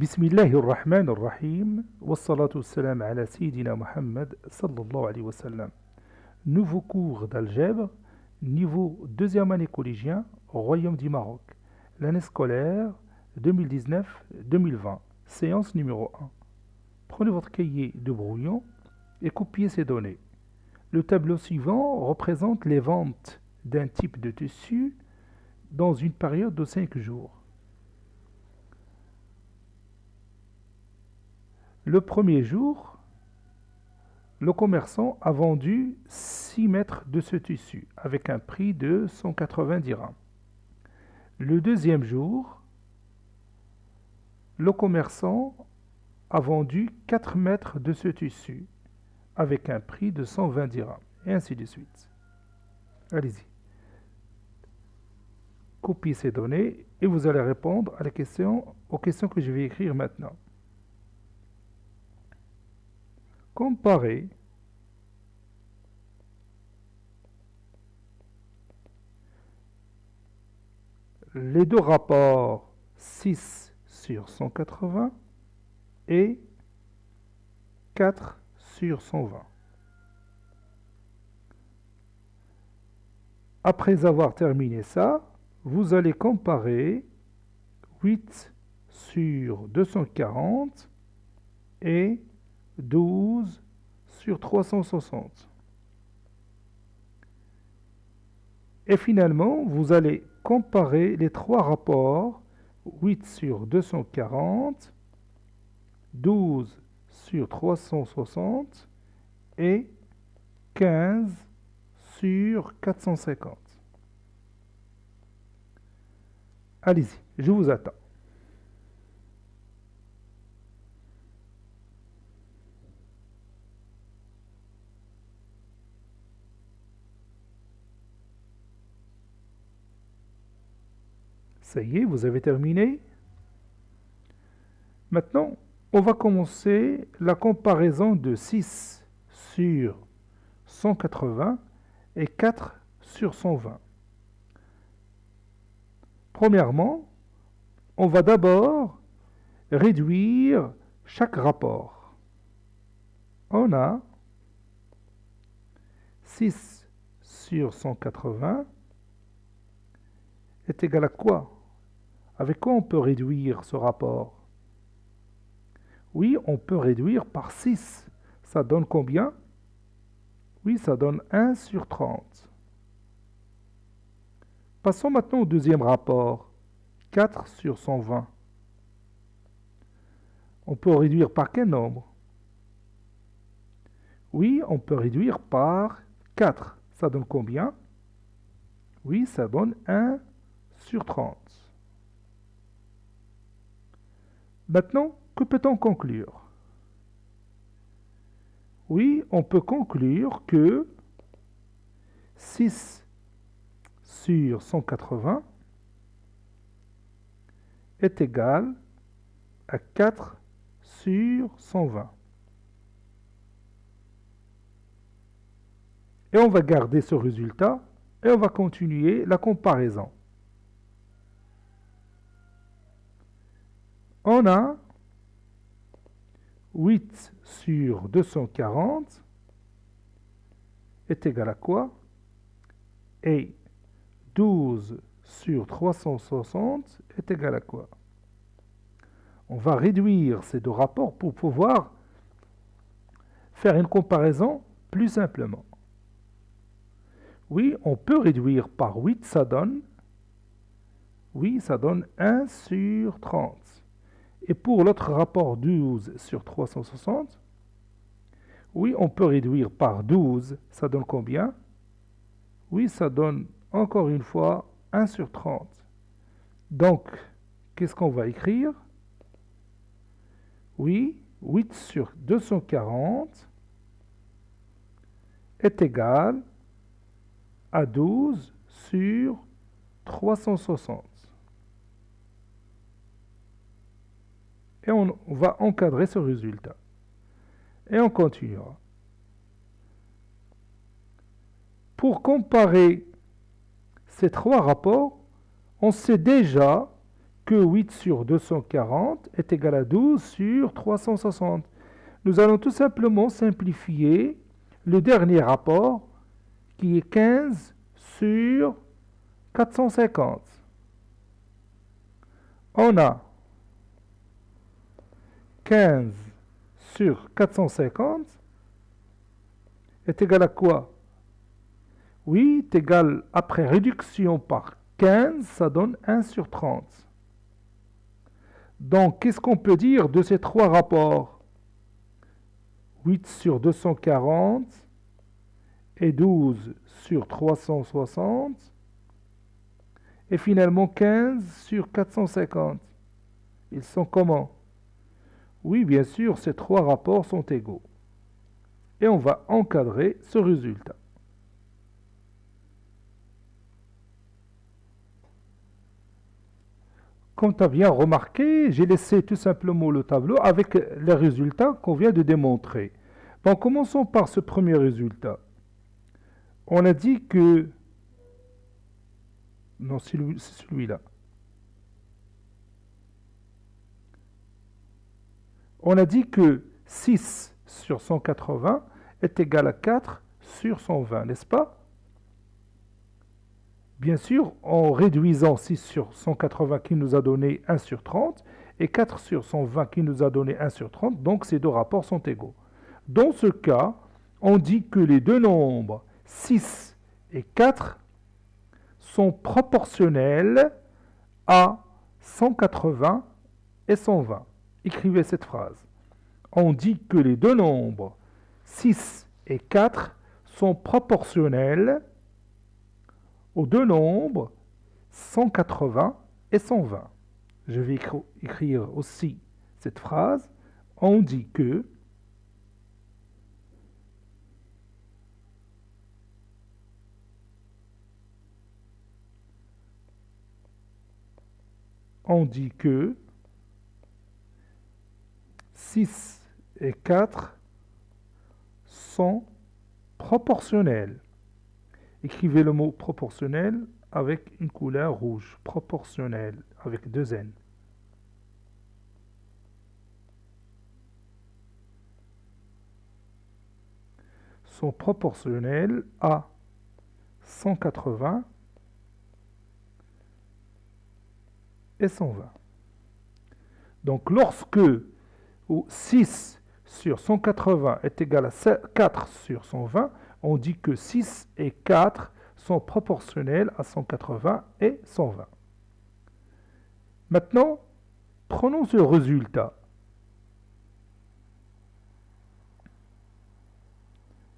بسم الله الرحمن الرحيم والصلاة والسلام على سيدنا Mohammed sallallahu alayhi wa sallam. Nouveau cours d'algèbre, niveau deuxième année collégien au Royaume du Maroc. L'année scolaire 2019-2020, séance numéro 1. Prenez votre cahier de brouillon et copiez ces données. Le tableau suivant représente les ventes d'un type de tissu dans une période de 5 jours. Le premier jour, le commerçant a vendu 6 mètres de ce tissu avec un prix de 180 dirhams. Le deuxième jour, le commerçant a vendu 4 mètres de ce tissu avec un prix de 120 dirhams, et ainsi de suite. Allez-y. Copiez ces données et vous allez répondre à aux questions que je vais écrire maintenant. Comparez les deux rapports 6 sur 180 et 4 sur 120. Après avoir terminé ça, vous allez comparer 8 sur 240 et 12 sur 360. Et finalement, vous allez comparer les trois rapports 8 sur 240, 12 sur 360 et 15 sur 450. Allez-y, je vous attends. Ça y est, vous avez terminé. Maintenant, on va commencer la comparaison de 6 sur 180 et 4 sur 120. Premièrement, on va d'abord réduire chaque rapport. On a 6 sur 180 est égal à quoi? Avec quoi on peut réduire ce rapport? Oui, on peut réduire par 6. Ça donne combien? Oui, ça donne 1 sur 30. Passons maintenant au deuxième rapport. 4 sur 120. On peut réduire par quel nombre? Oui, on peut réduire par 4. Ça donne combien? Oui, ça donne 1 sur 30. Maintenant, que peut-on conclure? Oui, on peut conclure que 6 sur 180 est égal à 4 sur 120. Et on va garder ce résultat et on va continuer la comparaison. On a 8 sur 240 est égal à quoi? Et 12 sur 360 est égal à quoi? On va réduire ces deux rapports pour pouvoir faire une comparaison plus simplement. Oui, on peut réduire par 8, ça donne 1 sur 30. Et pour l'autre rapport 12 sur 360, oui, on peut réduire par 12, ça donne combien? Oui, ça donne encore une fois 1 sur 30. Donc, qu'est-ce qu'on va écrire? Oui, 8 sur 240 est égal à 12 sur 360. Et on va encadrer ce résultat. Et on continuera. Pour comparer ces trois rapports, on sait déjà que 8 sur 240 est égal à 12 sur 360. Nous allons tout simplement simplifier le dernier rapport qui est 15 sur 450. On a 15 sur 450 est égal à quoi? Oui, est égal, après réduction par 15, ça donne 1 sur 30. Donc, qu'est-ce qu'on peut dire de ces trois rapports? 8 sur 240 et 12 sur 360 et finalement 15 sur 450. Ils sont comment? Oui, bien sûr, ces trois rapports sont égaux. Et on va encadrer ce résultat. Comme tu as bien remarqué, j'ai laissé tout simplement le tableau avec les résultats qu'on vient de démontrer. Bon, commençons par ce premier résultat. On a dit que... Non, c'est celui-là. On a dit que 6 sur 180 est égal à 4 sur 120, n'est-ce pas? Bien sûr, en réduisant 6 sur 180 qui nous a donné 1 sur 30 et 4 sur 120 qui nous a donné 1 sur 30, donc ces deux rapports sont égaux. Dans ce cas, on dit que les deux nombres 6 et 4 sont proportionnels à 180 et 120. Écrivez cette phrase. On dit que les deux nombres 6 et 4 sont proportionnels aux deux nombres 180 et 120. Je vais écrire aussi cette phrase. On dit que on dit que 6 et 4 sont proportionnels. Écrivez le mot proportionnel avec une couleur rouge. Proportionnel avec deux N. Sont proportionnels à 180 et 120. Donc lorsque 6 sur 180 est égal à 4 sur 120, on dit que 6 et 4 sont proportionnels à 180 et 120. Maintenant, prenons ce résultat.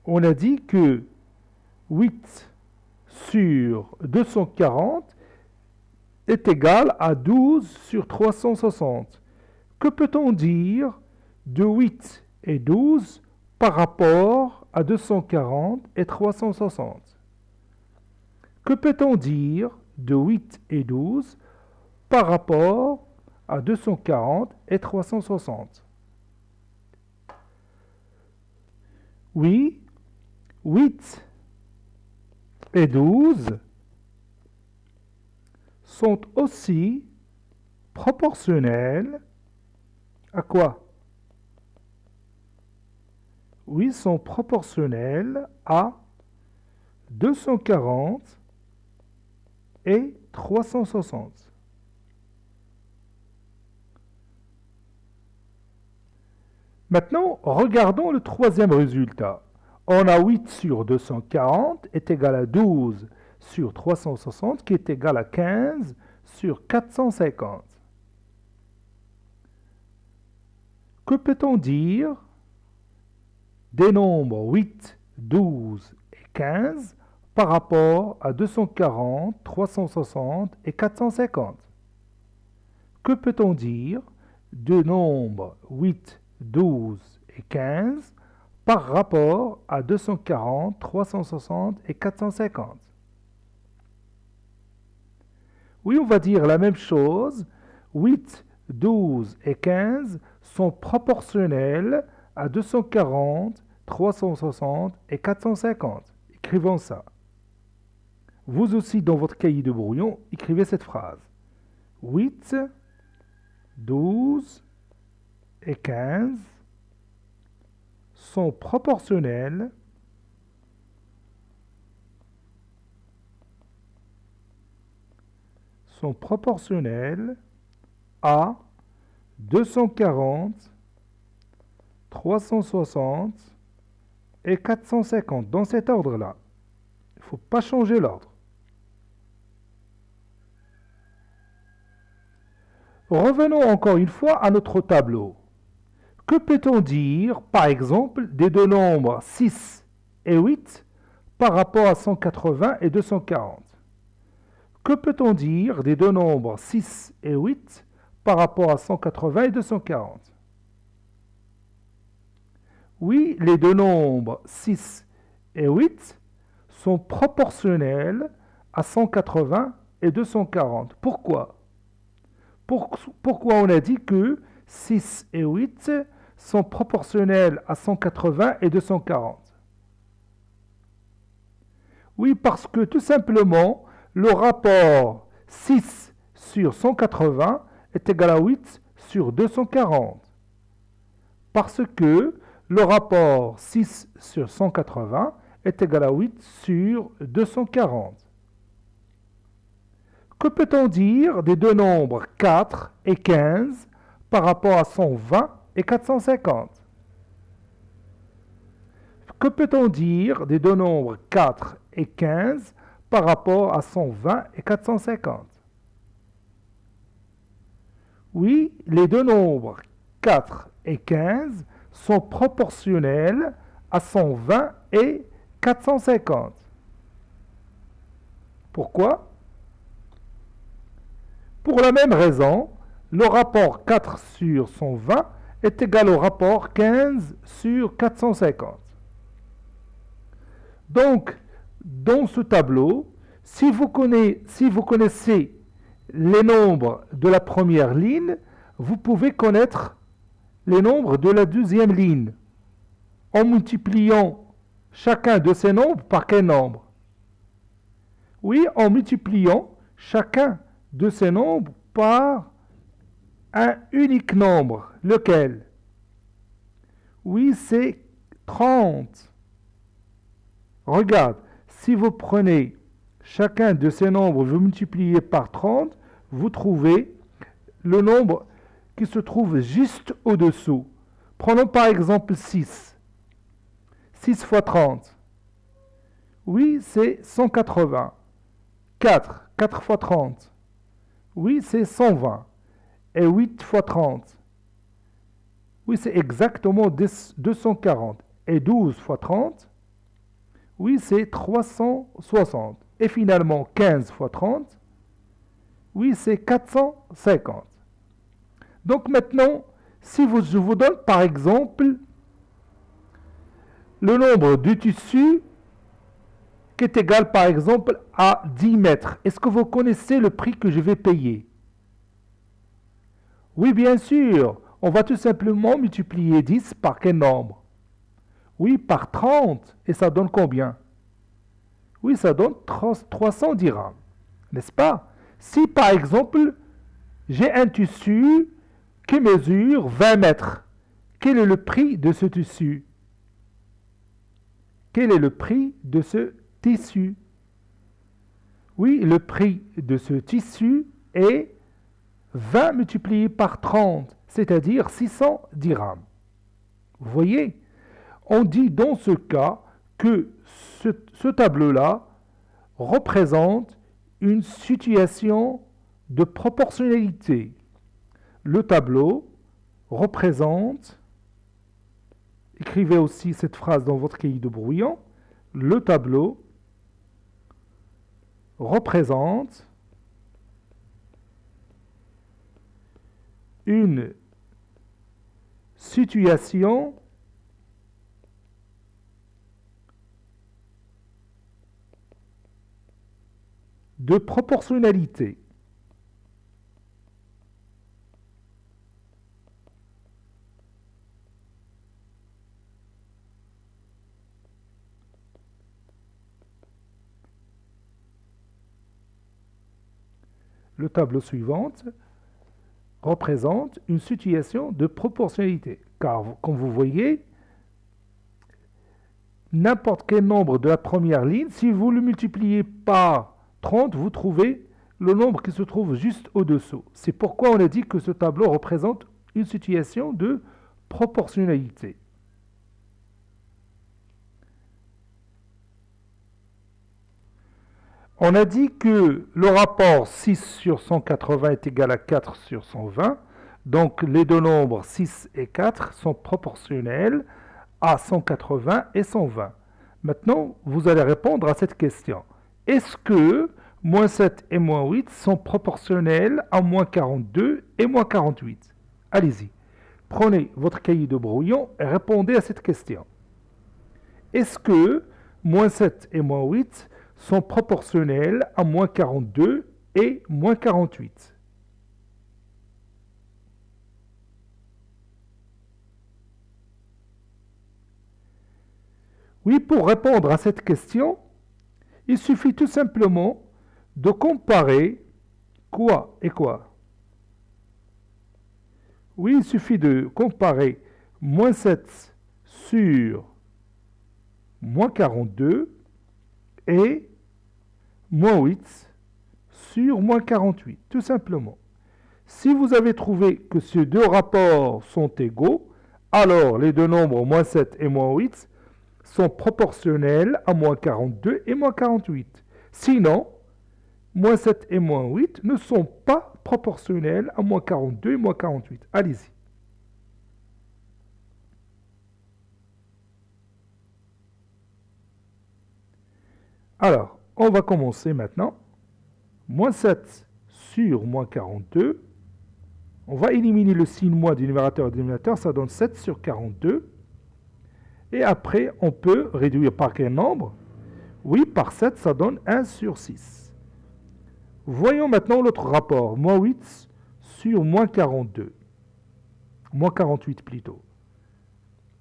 On a dit que 8 sur 240 est égal à 12 sur 360. Que peut-on dire de 8 et 12 par rapport à 240 et 360? Que peut-on dire de 8 et 12 par rapport à 240 et 360? Oui, 8 et 12 sont aussi proportionnels à quoi? Oui, sont proportionnels à 240 et 360. Maintenant, regardons le troisième résultat. On a 8 sur 240 est égal à 12 sur 360 qui est égal à 15 sur 450. Que peut-on dire des nombres 8, 12 et 15 par rapport à 240, 360 et 450? Que peut-on dire de nombres 8, 12 et 15 par rapport à 240, 360 et 450? Oui, on va dire la même chose. 8, 12 et 15 sont proportionnels à 240, 360 et 450. Écrivons ça. Vous aussi, dans votre cahier de brouillon, écrivez cette phrase. 8 12 et 15 sont proportionnels à 240, 360 et 450, dans cet ordre-là. Il ne faut pas changer l'ordre. Revenons encore une fois à notre tableau. Que peut-on dire, par exemple, des deux nombres 6 et 8 par rapport à 180 et 240? Que peut-on dire des deux nombres 6 et 8 par rapport à 180 et 240? Oui, les deux nombres 6 et 8 sont proportionnels à 180 et 240. Pourquoi? Pourquoi on a dit que 6 et 8 sont proportionnels à 180 et 240? Oui, parce que tout simplement, le rapport 6 sur 180 est égal à 8 sur 240. Parce que le rapport 6 sur 180 est égal à 8 sur 240. Que peut-on dire des deux nombres 4 et 15 par rapport à 120 et 450? Que peut-on dire des deux nombres 4 et 15 par rapport à 120 et 450? Oui, les deux nombres 4 et 15 sont proportionnels à 120 et 450. Pourquoi? Pour la même raison, le rapport 4 sur 120 est égal au rapport 15 sur 450. Donc, dans ce tableau, si vous connaissez les nombres de la première ligne, vous pouvez connaître les nombres de la deuxième ligne en multipliant chacun de ces nombres par quel nombre? Oui, en multipliant chacun de ces nombres par un unique nombre. Lequel? Oui, c'est 30. Regarde, si vous prenez chacun de ces nombres, vous multipliez par 30, vous trouvez le nombre qui se trouve juste au-dessous. Prenons par exemple 6. 6 fois 30. Oui, c'est 180. 4. 4 fois 30. Oui, c'est 120. Et 8 fois 30. Oui, c'est exactement 240. Et 12 fois 30. Oui, c'est 360. Et finalement, 15 fois 30. Oui, c'est 450. Donc maintenant, si je vous donne par exemple le nombre du tissu qui est égal par exemple à 10 mètres, est-ce que vous connaissez le prix que je vais payer? Oui, bien sûr. On va tout simplement multiplier 10 par quel nombre? Oui, par 30. Et ça donne combien? Oui, ça donne 300 dirhams. N'est-ce pas? Si par exemple, j'ai un tissu qui mesure 20 mètres, quel est le prix de ce tissu? Quel est le prix de ce tissu? Oui, le prix de ce tissu est 20 multiplié par 30, c'est-à-dire 600 dirhams. Vous voyez? On dit dans ce cas que ce tableau-là représente une situation de proportionnalité. Le tableau représente, écrivez aussi cette phrase dans votre cahier de brouillon, le tableau représente une situation de proportionnalité. Le tableau suivant représente une situation de proportionnalité. Car, comme vous voyez, n'importe quel nombre de la première ligne, si vous le multipliez par 30, vous trouvez le nombre qui se trouve juste au-dessous. C'est pourquoi on a dit que ce tableau représente une situation de proportionnalité. On a dit que le rapport 6 sur 180 est égal à 4 sur 120. Donc les deux nombres 6 et 4 sont proportionnels à 180 et 120. Maintenant, vous allez répondre à cette question. Est-ce que moins 7 et moins 8 sont proportionnels à moins 42 et moins 48? Allez-y. Prenez votre cahier de brouillon et répondez à cette question. Est-ce que moins 7 et moins 8 sont proportionnels à moins 42 et moins 48? Oui, pour répondre à cette question, il suffit tout simplement de comparer quoi et quoi. Oui, il suffit de comparer moins 7 sur moins 42 et moins 8 sur moins 48, tout simplement. Si vous avez trouvé que ces deux rapports sont égaux, alors les deux nombres moins 7 et moins 8 sont proportionnels à moins 42 et moins 48. Sinon, moins 7 et moins 8 ne sont pas proportionnels à moins 42 et moins 48. Allez-y. Alors, on va commencer maintenant. Moins 7 sur moins 42. On va éliminer le signe moins du numérateur et du dénominateur. Ça donne 7 sur 42. Et après, on peut réduire par quel nombre? Oui, par 7, ça donne 1 sur 6. Voyons maintenant l'autre rapport. Moins 8 sur moins 42. Moins 48 plutôt.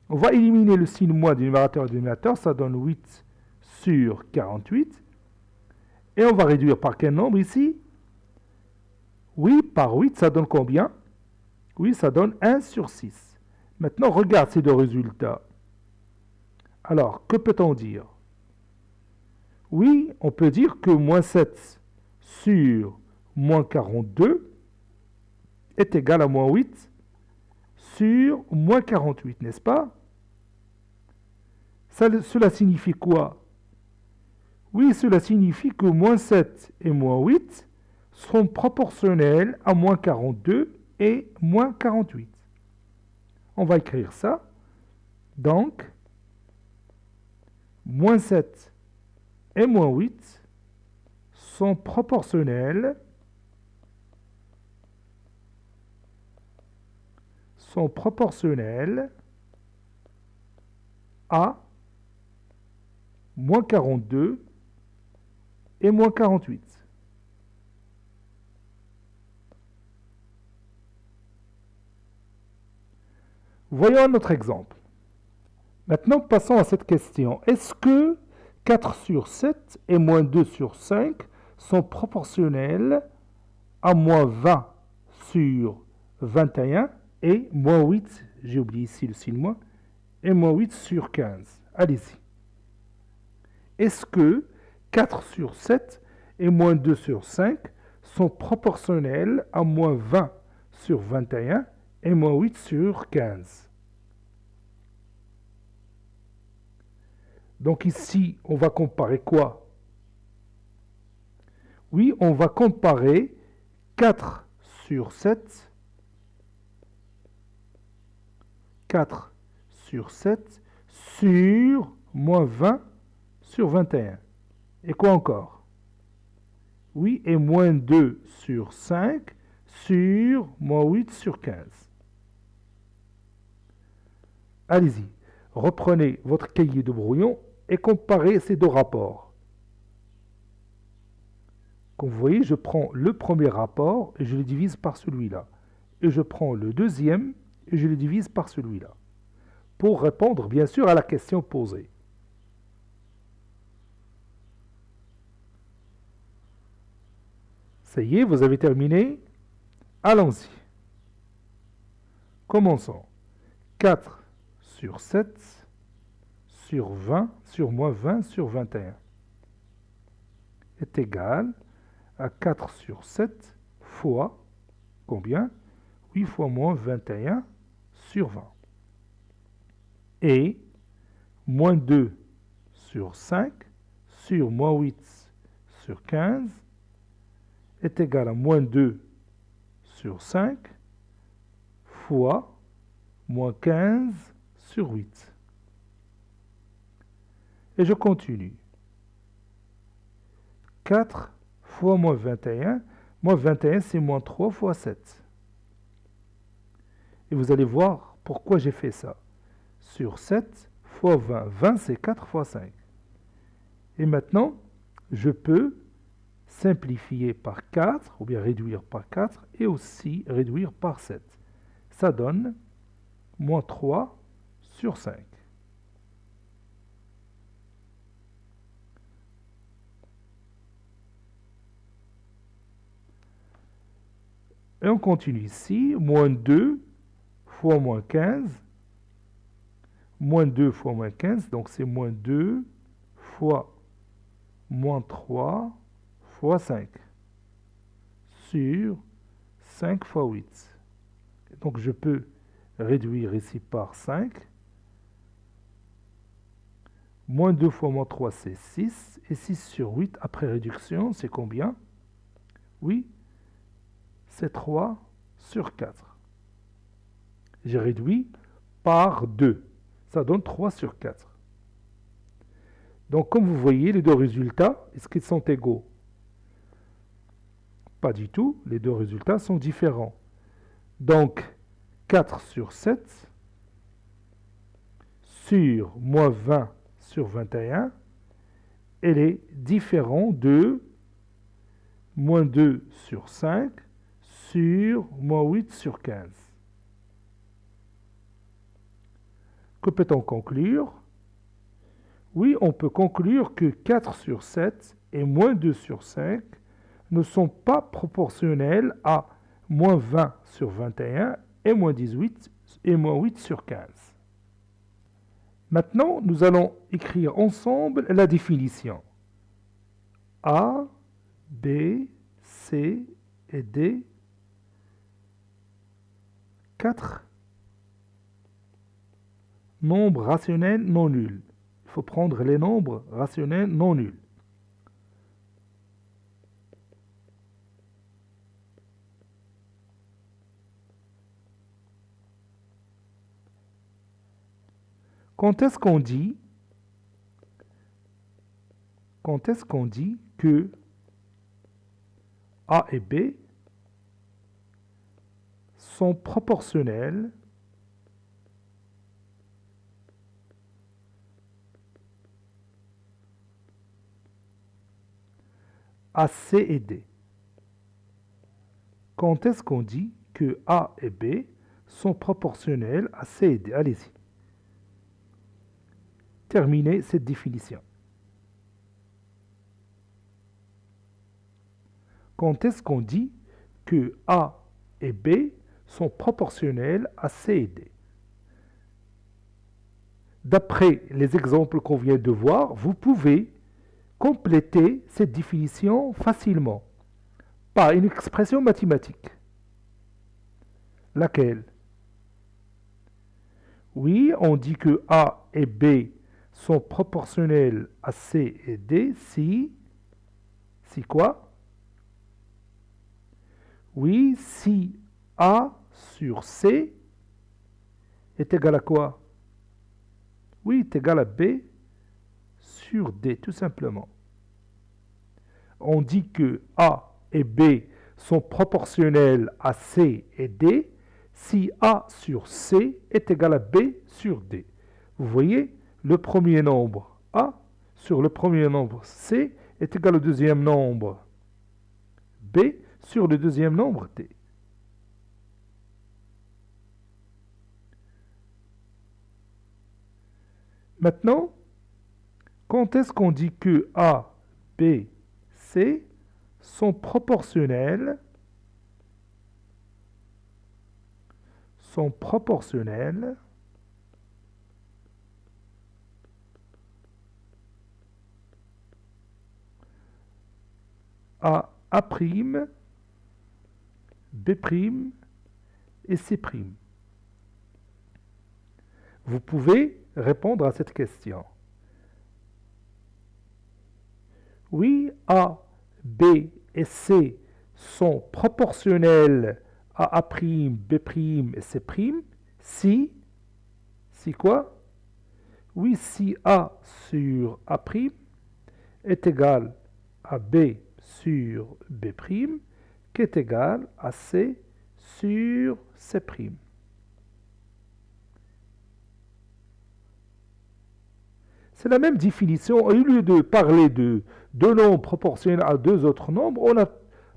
On va éliminer le signe moins du numérateur et du dénominateur. Ça donne 8 sur 48. Et on va réduire par quel nombre ici? Oui, par 8, ça donne combien? Oui, ça donne 1 sur 6. Maintenant, regarde ces deux résultats. Alors, que peut-on dire? Oui, on peut dire que moins 7 sur moins 42 est égal à moins 8 sur moins 48, n'est-ce pas? Cela signifie quoi? Oui, cela signifie que moins 7 et moins 8 seront proportionnels à moins 42 et moins 48. On va écrire ça. Donc, moins 7 et moins 8 sont proportionnels à moins 42 et moins 48. Voyons un autre exemple. Maintenant, passons à cette question. Est-ce que 4 sur 7 et moins 2 sur 5 sont proportionnels à moins 20 sur 21 et moins 8, j'ai oublié ici le signe moins, et moins 8 sur 15? Allez-y. Est-ce que 4 sur 7 et moins 2 sur 5 sont proportionnels à moins 20 sur 21 et moins 8 sur 15? Donc ici, on va comparer quoi? Oui, on va comparer 4 sur 7, 4 sur 7 sur moins 20 sur 21. Et quoi encore? Oui, et moins 2 sur 5 sur moins 8 sur 15. Allez-y, reprenez votre cahier de brouillon et comparez ces deux rapports. Comme vous voyez, je prends le premier rapport et je le divise par celui-là. Et je prends le deuxième et je le divise par celui-là. Pour répondre, bien sûr, à la question posée. Ça y est, vous avez terminé? Allons-y. Commençons. 4 sur 7 sur 20 sur moins 20 sur 21 est égal à 4 sur 7 fois combien? 8 fois moins 21 sur 20. Et moins 2 sur 5 sur moins 8 sur 15 est égal à moins 2 sur 5 fois moins 15 sur 8. Et je continue. 4 fois moins 21 c'est moins 3 fois 7. Et vous allez voir pourquoi j'ai fait ça. Sur 7 fois 20, 20 c'est 4 fois 5. Et maintenant, je peux simplifier par 4, ou bien réduire par 4, et aussi réduire par 7. Ça donne moins 3 sur 5. Et on continue ici, moins 2 fois moins 15, moins 2 fois moins 15, donc c'est moins 2 fois moins 3 fois 5 sur 5 fois 8. Donc je peux réduire ici par 5. Moins 2 fois moins 3, c'est 6. Et 6 sur 8, après réduction, c'est combien? Oui, c'est 3 sur 4. J'ai réduit par 2. Ça donne 3 sur 4. Donc, comme vous voyez, les deux résultats, est-ce qu'ils sont égaux? Pas du tout. Les deux résultats sont différents. Donc, 4 sur 7 sur moins 20 sur 21, elle est différente de moins 2 sur 5 sur moins 8 sur 15. Que peut-on conclure? Oui, on peut conclure que 4 sur 7 et moins 2 sur 5 ne sont pas proportionnels à moins 20 sur 21 et moins 18 et moins 8 sur 15. Maintenant, nous allons écrire ensemble la définition. A, B, C et D, 4 nombres rationnels non nuls. Il faut prendre les nombres rationnels non nuls. Quand est-ce qu'on dit que A et B sont proportionnels à C et D? Quand est-ce qu'on dit que A et B sont proportionnels à C et D? Allez-y. Terminez cette définition. Quand est-ce qu'on dit que A et B sont proportionnels à C et D? D'après les exemples qu'on vient de voir, vous pouvez compléter cette définition facilement par une expression mathématique. Laquelle? Oui, on dit que A et B sont proportionnels à C et D si quoi? Oui, si A sur C est égal à quoi? Oui, est égal à B sur D, tout simplement. On dit que A et B sont proportionnels à C et D si A sur C est égal à B sur D. Vous voyez, le premier nombre A sur le premier nombre C est égal au deuxième nombre B sur le deuxième nombre D. Maintenant, quand est-ce qu'on dit que A, B, C sont proportionnels sont proportionnels à A', B' et C'. Vous pouvez répondre à cette question. Oui, A, B et C sont proportionnels à A', B' et C'. Si quoi? Oui, si A sur A' est égal à B sur B', qui est égal à C sur C'. C'est la même définition. Au lieu de parler de deux nombres proportionnels à deux autres nombres, on a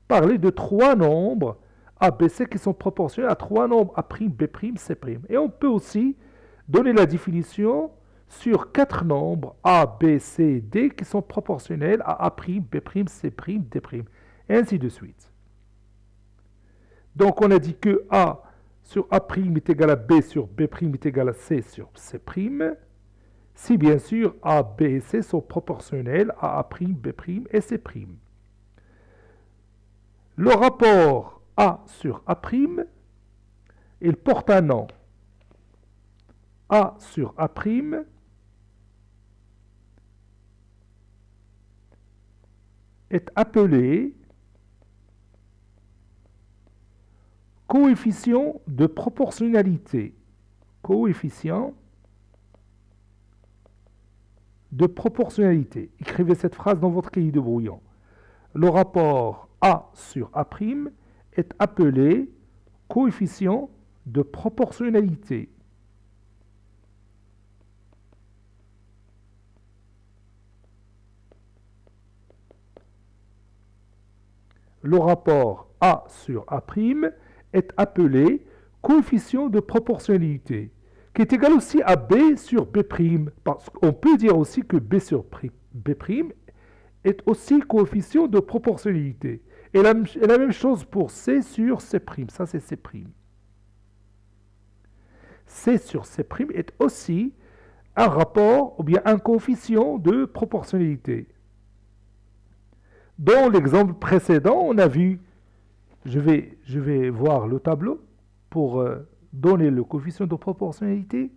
parlé de trois nombres A, B, C qui sont proportionnels à trois nombres A', B', C'. Et on peut aussi donner la définition sur quatre nombres A, B, C, D qui sont proportionnels à A', B', C', D', et ainsi de suite. Donc on a dit que A sur A' est égal à B sur B' est égal à C sur C', si bien sûr A, B et C sont proportionnels à A', B' et C'. Le rapport A sur A', il porte un nom. A sur A' est appelé coefficient de proportionnalité. Coefficient de proportionnalité. Écrivez cette phrase dans votre cahier de brouillon. Le rapport A sur A' est appelé coefficient de proportionnalité. Le rapport A sur A' est appelé coefficient de proportionnalité, qui est égal aussi à B sur B', parce qu'on peut dire aussi que B sur B' est aussi coefficient de proportionnalité. Et la même chose pour C sur C', ça c'est C'. C sur C' est aussi un rapport ou bien un coefficient de proportionnalité. Dans l'exemple précédent, on a vu, je vais voir le tableau pour donner le coefficient de proportionnalité.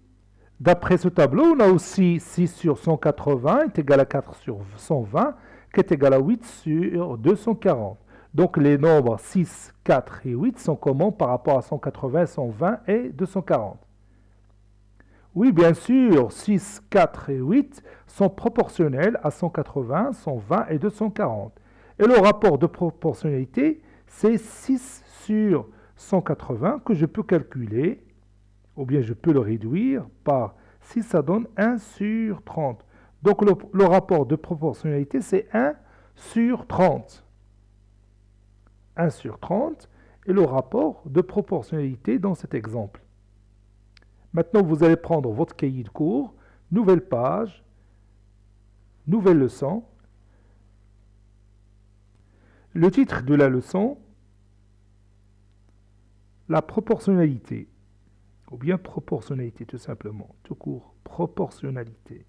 D'après ce tableau, on a aussi 6 sur 180 est égal à 4 sur 120, qui est égal à 8 sur 240. Donc les nombres 6, 4 et 8 sont communs par rapport à 180, 120 et 240. Oui, bien sûr, 6, 4 et 8 sont proportionnels à 180, 120 et 240. Et le rapport de proportionnalité, c'est 6 sur 180 que je peux calculer, ou bien je peux le réduire par 6, ça donne 1 sur 30. Donc le rapport de proportionnalité, c'est 1 sur 30. 1 sur 30 est le rapport de proportionnalité dans cet exemple. Maintenant, vous allez prendre votre cahier de cours, nouvelle page, nouvelle leçon. Le titre de la leçon, la proportionnalité, ou bien proportionnalité tout simplement, tout court, proportionnalité.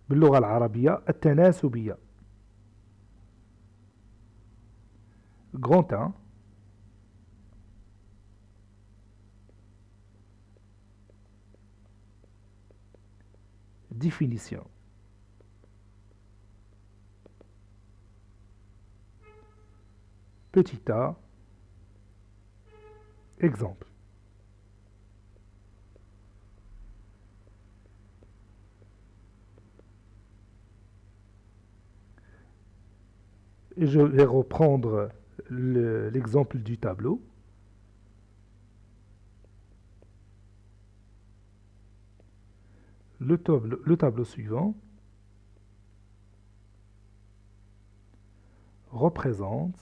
باللغة العربية التناسبية. Grand 1. Définition. Petit a. Exemple. Et je vais reprendre l'exemple du tableau. Le tableau suivant représente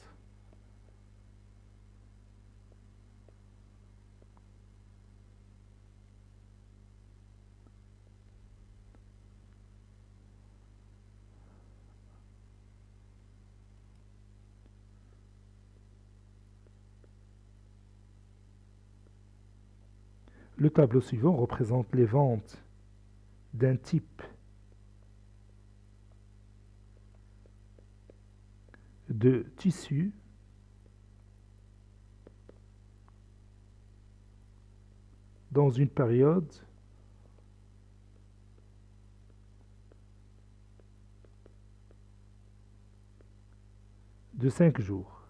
Le tableau suivant représente les ventes d'un type de tissu dans une période de 5 jours.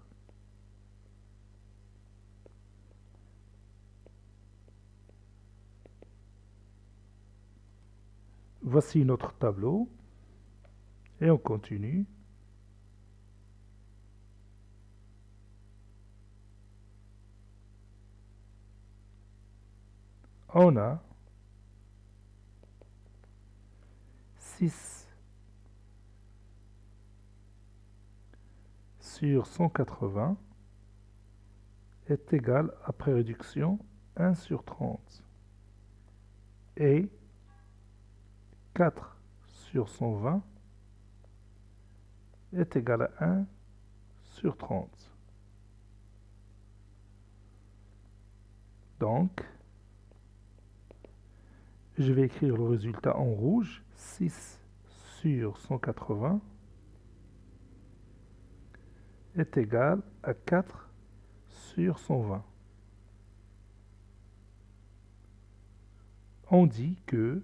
Voici notre tableau et on continue. On a 6 sur 180 est égal, après réduction, 1 sur 30. Et 4 sur 120 est égal à 1 sur 30. Donc, je vais écrire le résultat en rouge. 6 sur 180 est égal à 4 sur 120. On dit que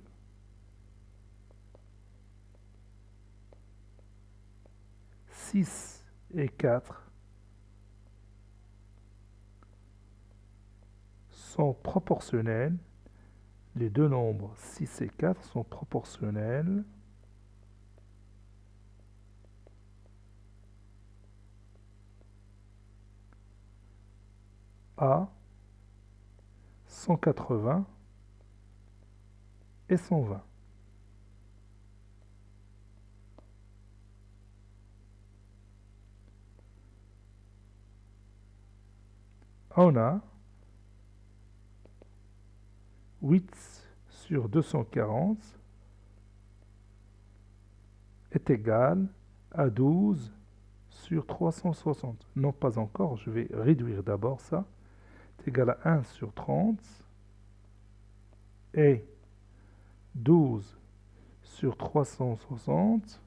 six et 4 sont proportionnels. Les deux nombres 6 et 4 sont proportionnels à 180 et 120. On a 8 sur 240 est égal à 12 sur 360. Non, pas encore, je vais réduire d'abord ça. C'est égal à 1 sur 30 et 12 sur 360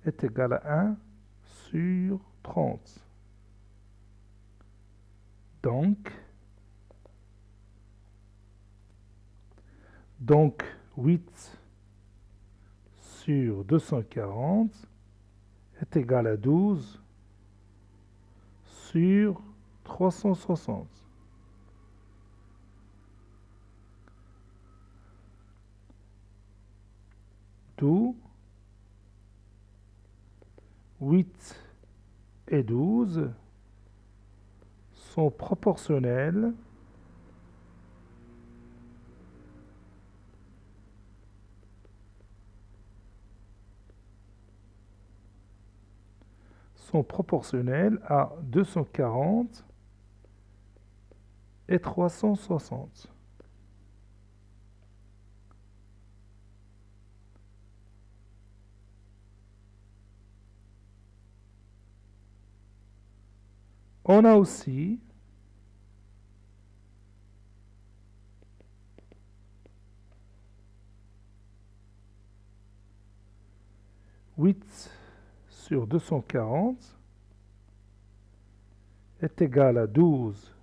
est égal à 1 sur 30. Donc 8 sur 240 est égal à 12 sur 360. D'où 8 et 12 sont proportionnels à 240 et 360. On a aussi 8 sur 240 est égal à 12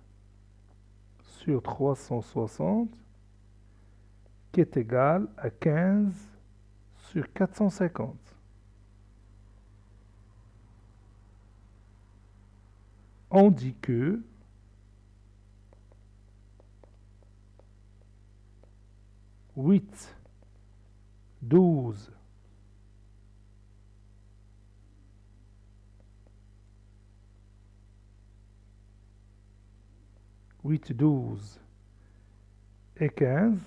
sur 360 qui est égal à 15 sur 450. On dit que 8, 12, 8, 12 et 15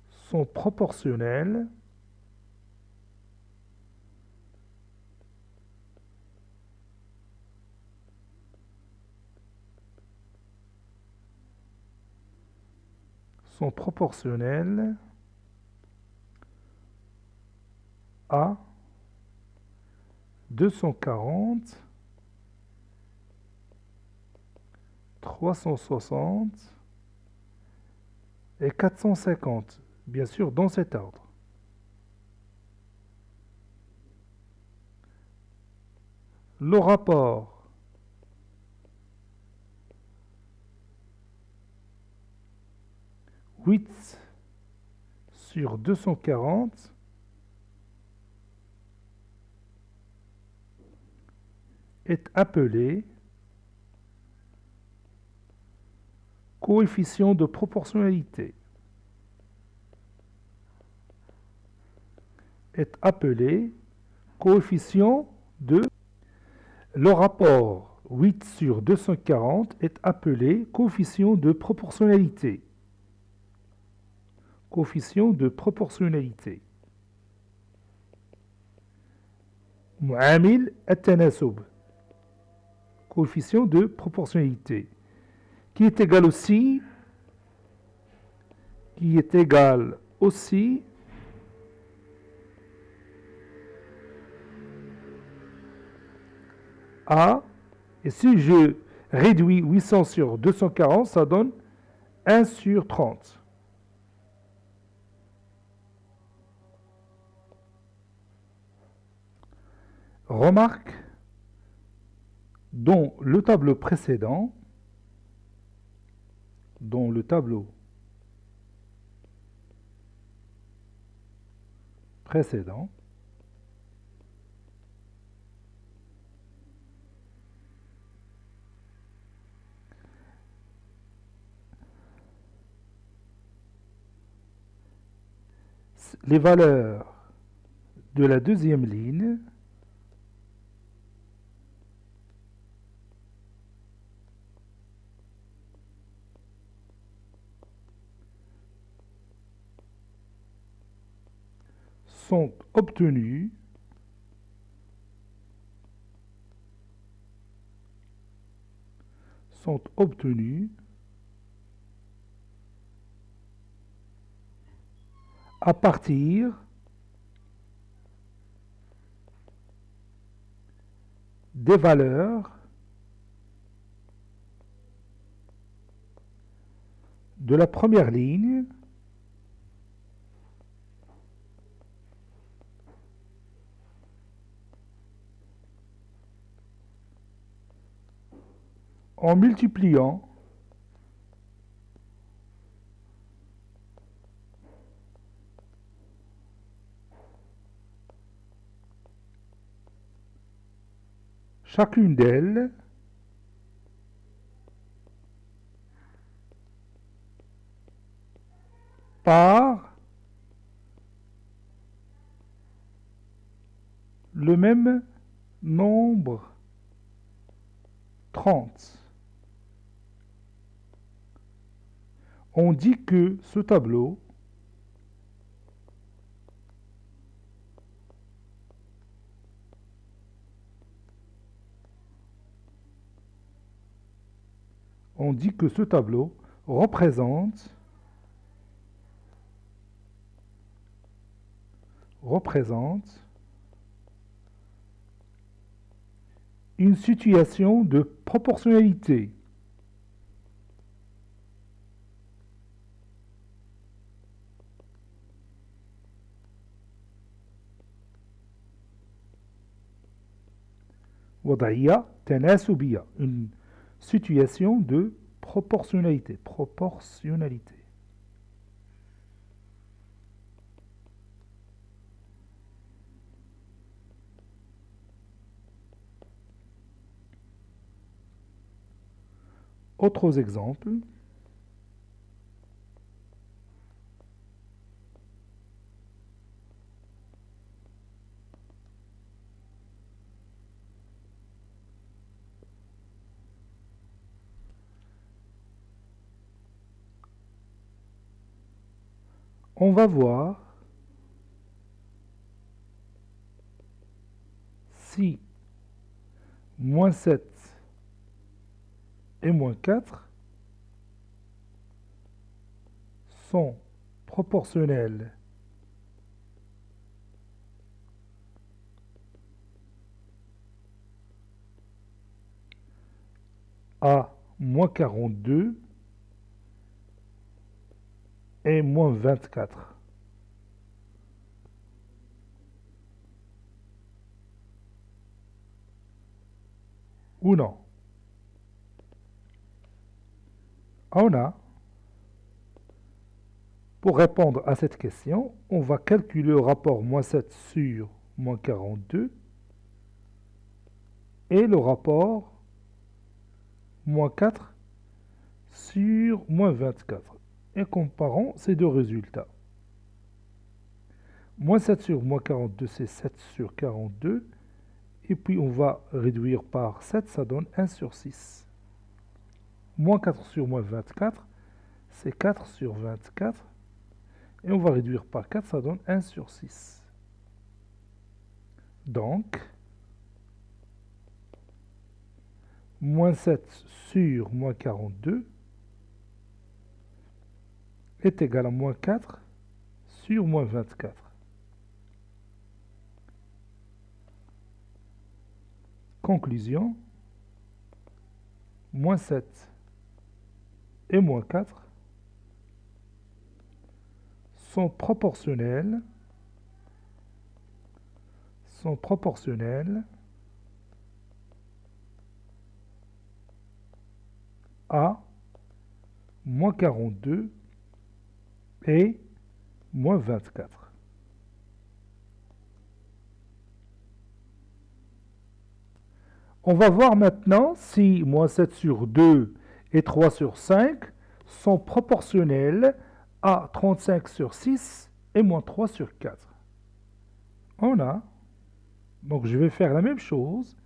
sont proportionnels à 240 360 et 450, bien sûr dans cet ordre. Le rapport huit sur 240 est appelé coefficient de proportionnalité. Est appelé coefficient de... Le rapport 8 sur 240 est appelé coefficient de proportionnalité. Coefficient de proportionnalité. معامل التناسب. Coefficient de proportionnalité. Qui est égal aussi à, et si je réduis 800 sur 240, ça donne 1 sur 30. Remarque, dans le tableau précédent, les valeurs de la deuxième ligne sont obtenues à partir des valeurs de la première ligne en multipliant chacune d'elles par le même nombre 30. On dit que ce tableau représente une situation de proportionnalité. وضعية تناسبية, une situation de proportionnalité. Autres exemples. On va voir si moins 7 et moins 4 sont proportionnels à moins 42 et moins 24. Ou non? On a, pour répondre à cette question, on va calculer le rapport moins 7 sur moins 42 et le rapport moins 4 sur moins 24. Et comparons ces deux résultats. Moins 7 sur moins 42, c'est 7 sur 42. Et puis on va réduire par 7, ça donne 1 sur 6. Moins 4 sur moins 24, c'est 4 sur 24. Et on va réduire par 4, ça donne 1 sur 6. Donc, moins 7 sur moins 42 est égal à moins 4 sur moins 24. Conclusion, moins 7 et moins 4 sont proportionnels à moins 42 et moins 24. On va voir maintenant si moins 7 sur 2 et 3 sur 5 sont proportionnels à 35 sur 6 et moins 3 sur 4. On a, donc je vais faire la même chose,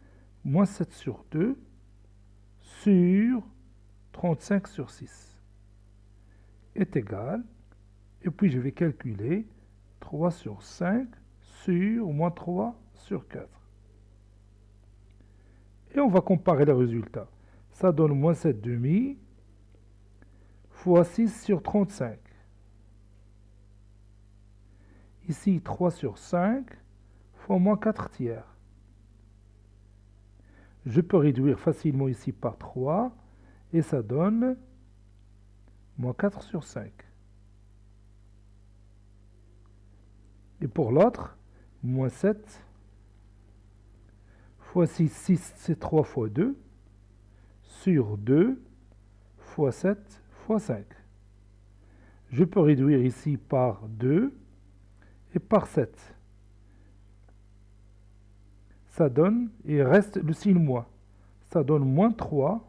moins 7 sur 2 sur 35 sur 6 est égal, et puis je vais calculer 3 sur 5 sur moins 3 sur 4. Et on va comparer les résultats. Ça donne moins 7 demi fois 6 sur 35. Ici, 3 sur 5 fois moins 4 tiers. Je peux réduire facilement ici par 3 et ça donne moins 4 sur 5. Et pour l'autre, moins 7 fois 6, 6 c'est 3 fois 2, sur 2 fois 7 fois 5. Je peux réduire ici par 2 et par 7. Ça donne, il reste le signe moins. Ça donne moins 3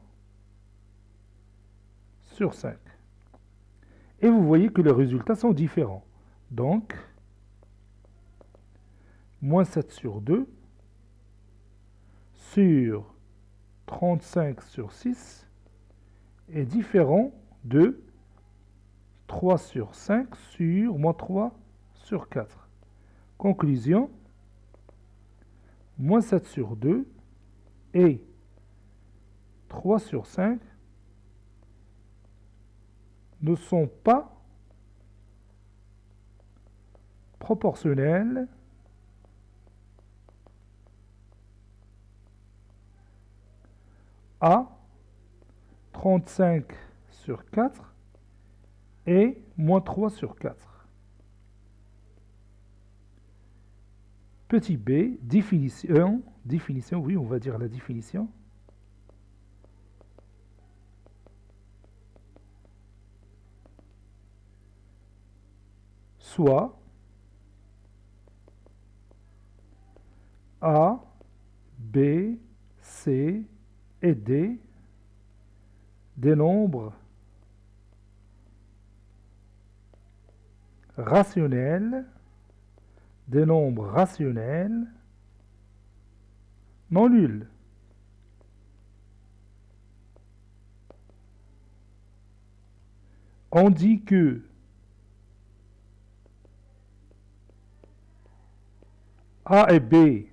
sur 5. Et vous voyez que les résultats sont différents. Donc, moins 7 sur 2 sur 35 sur 6 est différent de 3 sur 5 sur moins 3 sur 4. Conclusion, moins 7 sur 2 et 3 sur 5 ne sont pas proportionnels à 35 sur 4 et moins 3 sur 4. Petit b, définition, oui, on va dire la définition. Soit A, B, C et D des nombres rationnels, non nuls. On dit que A et B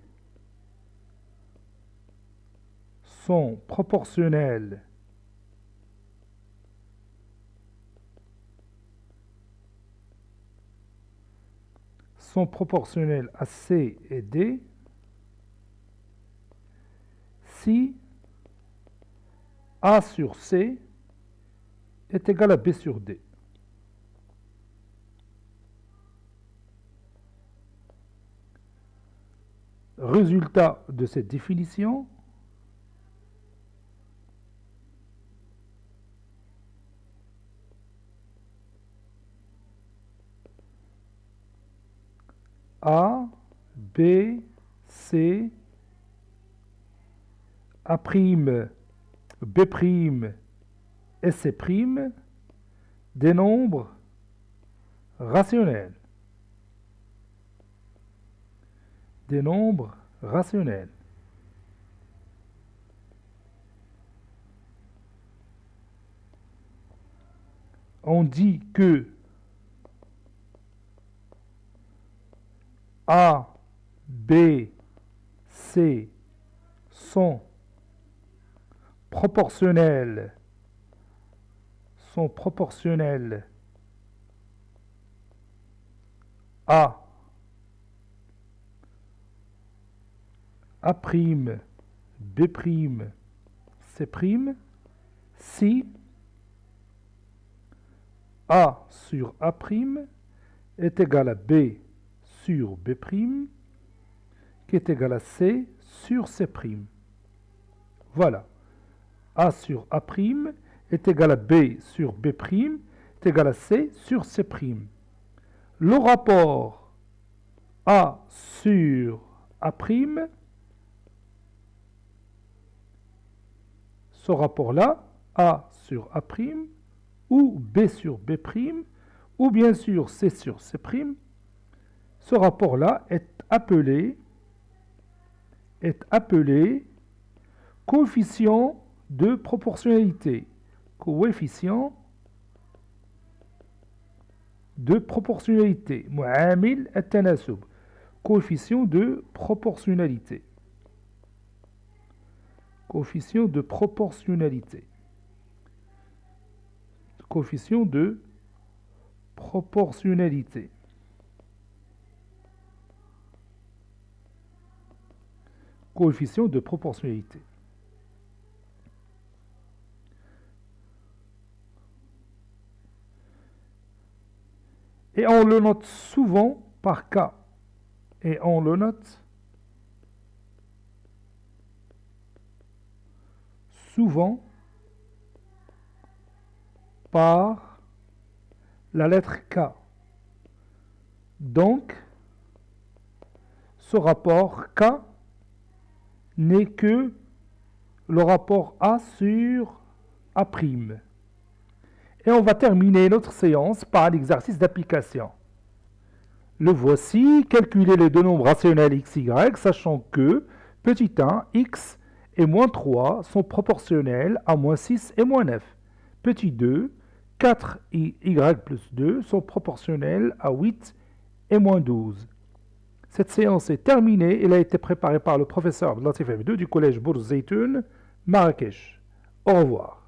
sont proportionnels à C et D si A sur C est égal à B sur D. Résultat de cette définition, A, B, C, A', B' et C', des nombres rationnels. Des nombres rationnels. On dit que A, B, C sont proportionnels à A', B', C', si A sur A' est égal à B sur B', qui est égal à C sur C'. Voilà. A sur A' est égal à B sur B', est égal à C sur C'. Le rapport A sur A', ce rapport-là, A sur A', ou B sur B', ou bien sûr C sur C', ce rapport-là est appelé coefficient de proportionnalité. Coefficient de proportionnalité. Mu'amil at-tanasub. Coefficient de proportionnalité. Coefficient de proportionnalité. Coefficient de proportionnalité. Coefficient de proportionnalité. Et on le note souvent par cas. Et on le note souvent par la lettre K. Donc, ce rapport K n'est que le rapport A sur A'. Et on va terminer notre séance par l'exercice d'application. Le voici, calculer les deux nombres rationnels x, y, sachant que petit 1, x et moins 3 sont proportionnels à moins 6 et moins 9. Petit 2, 4 y plus 2 sont proportionnels à 8 et moins 12. Cette séance est terminée. Elle a été préparée par le professeur Abdelatif Hamidou du collège Bourz Zeytoun, Marrakech. Au revoir.